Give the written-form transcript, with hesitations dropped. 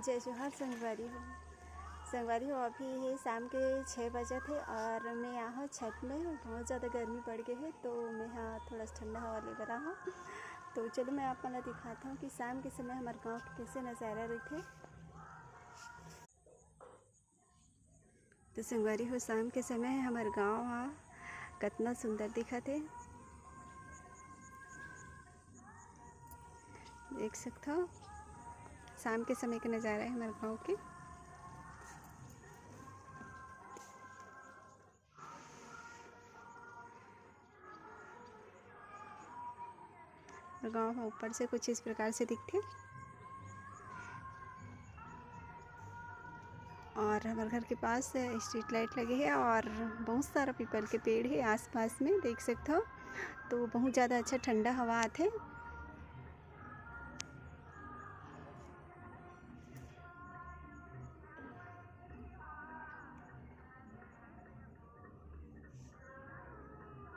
जय जोहार संगवारी हो। अभी है शाम के 6 बजे थे और मैं यहाँ छत में बहुत ज़्यादा गर्मी पड़ गई है, तो मैं यहाँ थोड़ा सा ठंडा हवा ले रहा हूँ। तो चलो मैं आप लोग दिखाता हूँ कि शाम के समय हमारे गांव के कैसे नज़ारा रहे। तो संगवारी हो, शाम के समय हमारे गाँव कितना सुंदर दिखा थे, देख सकते हो। शाम के समय का नज़ारा है हमारे गांव के। गांव ऊपर से कुछ इस प्रकार से दिखते, और हमारे घर के पास स्ट्रीट लाइट लगे हैं और बहुत सारा पीपल के पेड़ है आसपास में, देख सकते हो। तो बहुत ज़्यादा अच्छा ठंडा हवा आते।